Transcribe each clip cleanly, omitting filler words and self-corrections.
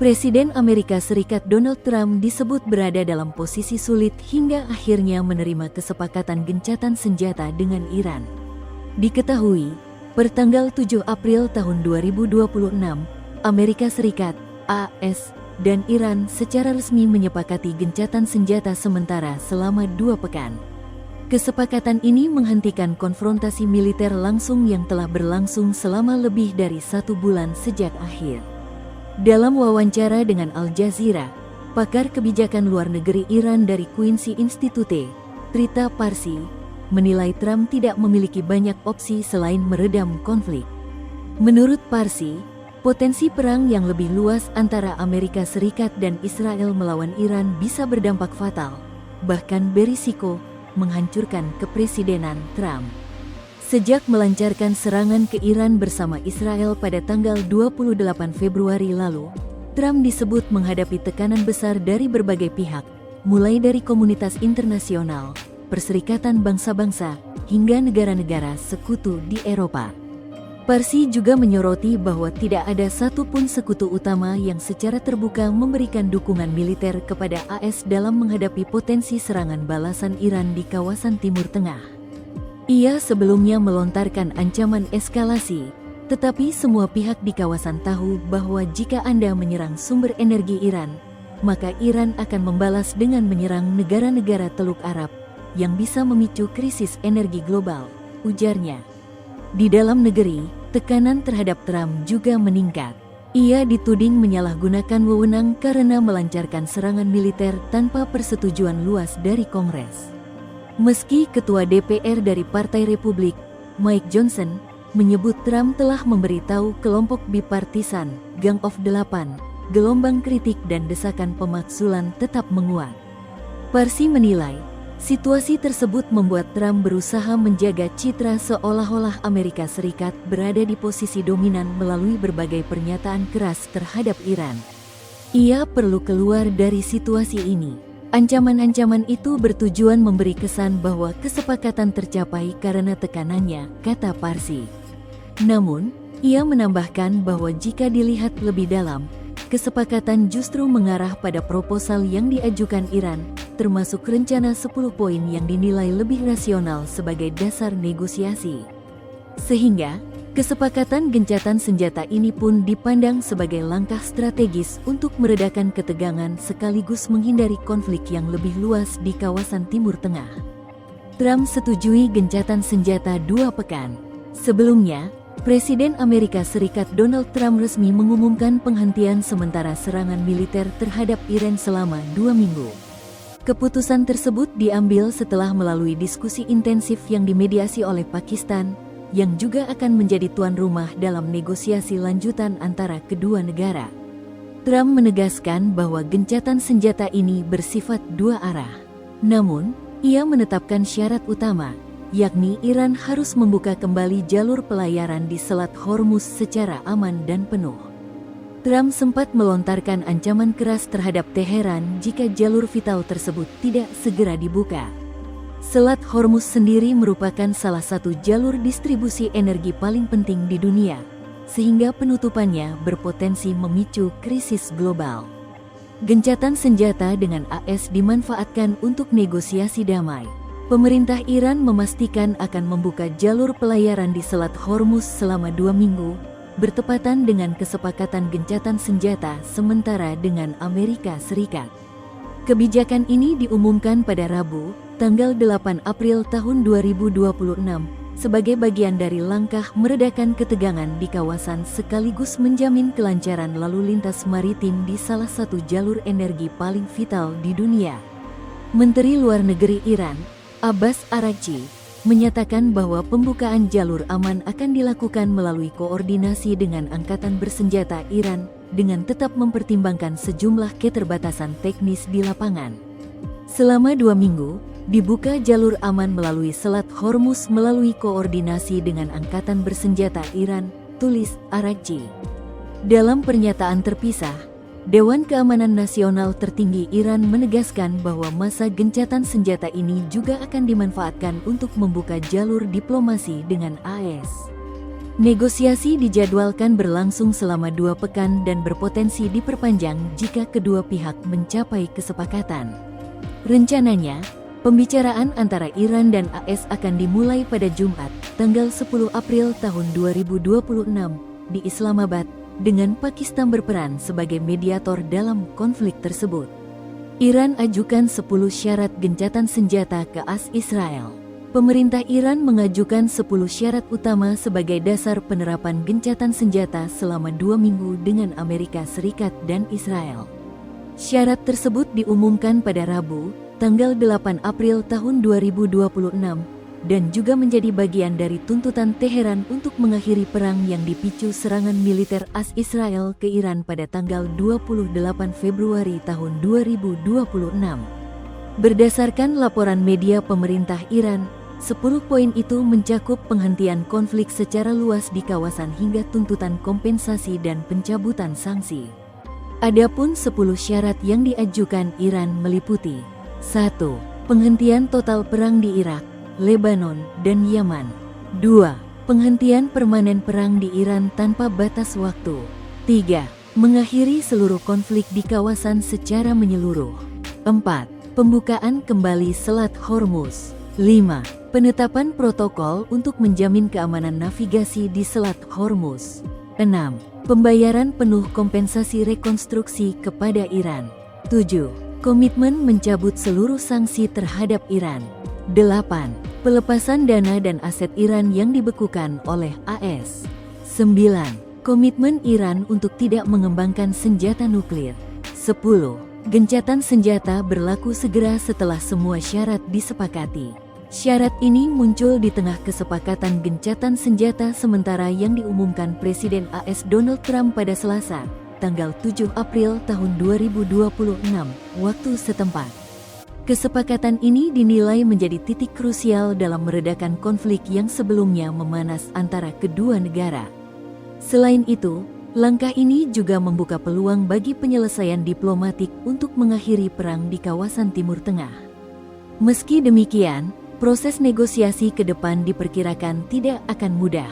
Presiden Amerika Serikat Donald Trump disebut berada dalam posisi sulit hingga akhirnya menerima kesepakatan gencatan senjata dengan Iran. Diketahui, pertanggal 7 April tahun 2026, Amerika Serikat, AS, dan Iran secara resmi menyepakati gencatan senjata sementara selama 2 pekan. Kesepakatan ini menghentikan konfrontasi militer langsung yang telah berlangsung selama lebih dari 1 bulan sejak akhir. Dalam wawancara dengan Al Jazeera, pakar kebijakan luar negeri Iran dari Quincy Institute, Trita Parsi, menilai Trump tidak memiliki banyak opsi selain meredam konflik. Menurut Parsi, potensi perang yang lebih luas antara Amerika Serikat dan Israel melawan Iran bisa berdampak fatal, bahkan berisiko menghancurkan kepresidenan Trump. Sejak melancarkan serangan ke Iran bersama Israel pada tanggal 28 Februari lalu, Trump disebut menghadapi tekanan besar dari berbagai pihak, mulai dari komunitas internasional, Perserikatan Bangsa-Bangsa, hingga negara-negara sekutu di Eropa. Parsi juga menyoroti bahwa tidak ada satupun sekutu utama yang secara terbuka memberikan dukungan militer kepada AS dalam menghadapi potensi serangan balasan Iran di kawasan Timur Tengah. Ia sebelumnya melontarkan ancaman eskalasi, tetapi semua pihak di kawasan tahu bahwa jika Anda menyerang sumber energi Iran, maka Iran akan membalas dengan menyerang negara-negara Teluk Arab yang bisa memicu krisis energi global, ujarnya. Di dalam negeri, tekanan terhadap Trump juga meningkat. Ia dituding menyalahgunakan wewenang karena melancarkan serangan militer tanpa persetujuan luas dari Kongres. Meski Ketua DPR dari Partai Republik, Mike Johnson, menyebut Trump telah memberitahu kelompok bipartisan, Gang of Delapan, gelombang kritik dan desakan pemakzulan tetap menguat. Parsi menilai, situasi tersebut membuat Trump berusaha menjaga citra seolah-olah Amerika Serikat berada di posisi dominan melalui berbagai pernyataan keras terhadap Iran. Ia perlu keluar dari situasi ini. Ancaman-ancaman itu bertujuan memberi kesan bahwa kesepakatan tercapai karena tekanannya, kata Parsi. Namun, ia menambahkan bahwa jika dilihat lebih dalam, kesepakatan justru mengarah pada proposal yang diajukan Iran, termasuk rencana 10 poin yang dinilai lebih rasional sebagai dasar negosiasi. Sehingga, kesepakatan gencatan senjata ini pun dipandang sebagai langkah strategis untuk meredakan ketegangan sekaligus menghindari konflik yang lebih luas di kawasan Timur Tengah. Trump setujui gencatan senjata 2 pekan. Sebelumnya, Presiden Amerika Serikat Donald Trump resmi mengumumkan penghentian sementara serangan militer terhadap Iran selama 2 minggu. Keputusan tersebut diambil setelah melalui diskusi intensif yang dimediasi oleh Pakistan, yang juga akan menjadi tuan rumah dalam negosiasi lanjutan antara kedua negara. Trump menegaskan bahwa gencatan senjata ini bersifat 2 arah. Namun, ia menetapkan syarat utama, yakni Iran harus membuka kembali jalur pelayaran di Selat Hormuz secara aman dan penuh. Trump sempat melontarkan ancaman keras terhadap Teheran jika jalur vital tersebut tidak segera dibuka. Selat Hormuz sendiri merupakan salah satu jalur distribusi energi paling penting di dunia, sehingga penutupannya berpotensi memicu krisis global. Gencatan senjata dengan AS dimanfaatkan untuk negosiasi damai. Pemerintah Iran memastikan akan membuka jalur pelayaran di Selat Hormuz selama 2 minggu, bertepatan dengan kesepakatan gencatan senjata sementara dengan Amerika Serikat. Kebijakan ini diumumkan pada Rabu, tanggal 8 April tahun 2026, sebagai bagian dari langkah meredakan ketegangan di kawasan sekaligus menjamin kelancaran lalu lintas maritim di salah satu jalur energi paling vital di dunia. Menteri Luar Negeri Iran, Abbas Araghchi, menyatakan bahwa pembukaan jalur aman akan dilakukan melalui koordinasi dengan Angkatan Bersenjata Iran, dengan tetap mempertimbangkan sejumlah keterbatasan teknis di lapangan. Selama 2 minggu, dibuka jalur aman melalui Selat Hormuz melalui koordinasi dengan Angkatan Bersenjata Iran, tulis Araghchi. Dalam pernyataan terpisah, Dewan Keamanan Nasional tertinggi Iran menegaskan bahwa masa gencatan senjata ini juga akan dimanfaatkan untuk membuka jalur diplomasi dengan AS. Negosiasi dijadwalkan berlangsung selama 2 pekan dan berpotensi diperpanjang jika kedua pihak mencapai kesepakatan. Rencananya, pembicaraan antara Iran dan AS akan dimulai pada Jumat, tanggal 10 April tahun 2026 di Islamabad, dengan Pakistan berperan sebagai mediator dalam konflik tersebut. Iran ajukan 10 syarat gencatan senjata ke AS Israel. Pemerintah Iran mengajukan 10 syarat utama sebagai dasar penerapan gencatan senjata selama 2 minggu dengan Amerika Serikat dan Israel. Syarat tersebut diumumkan pada Rabu, tanggal 8 April tahun 2026, dan juga menjadi bagian dari tuntutan Teheran untuk mengakhiri perang yang dipicu serangan militer AS Israel ke Iran pada tanggal 28 Februari tahun 2026. Berdasarkan laporan media pemerintah Iran, 10 poin itu mencakup penghentian konflik secara luas di kawasan hingga tuntutan kompensasi dan pencabutan sanksi. Adapun 10 syarat yang diajukan Iran meliputi: 1. Penghentian total perang di Irak, Lebanon, dan Yaman. 2. Penghentian permanen perang di Iran tanpa batas waktu. 3. Mengakhiri seluruh konflik di kawasan secara menyeluruh. 4. Pembukaan kembali Selat Hormuz. 5. Penetapan protokol untuk menjamin keamanan navigasi di Selat Hormuz. 6. Pembayaran penuh kompensasi rekonstruksi kepada Iran. 7. Komitmen mencabut seluruh sanksi terhadap Iran. 8. Pelepasan dana dan aset Iran yang dibekukan oleh AS. 9. Komitmen Iran untuk tidak mengembangkan senjata nuklir. 10. Gencatan senjata berlaku segera setelah semua syarat disepakati. Syarat ini muncul di tengah kesepakatan gencatan senjata sementara yang diumumkan Presiden AS Donald Trump pada Selasa, tanggal 7 April tahun 2026, waktu setempat. Kesepakatan ini dinilai menjadi titik krusial dalam meredakan konflik yang sebelumnya memanas antara kedua negara. Selain itu, langkah ini juga membuka peluang bagi penyelesaian diplomatik untuk mengakhiri perang di kawasan Timur Tengah. Meski demikian, proses negosiasi ke depan diperkirakan tidak akan mudah.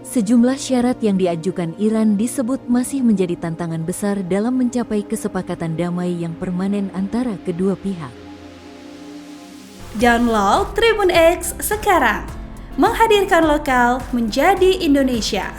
Sejumlah syarat yang diajukan Iran disebut masih menjadi tantangan besar dalam mencapai kesepakatan damai yang permanen antara kedua pihak. Download Tribun X sekarang, menghadirkan lokal menjadi Indonesia.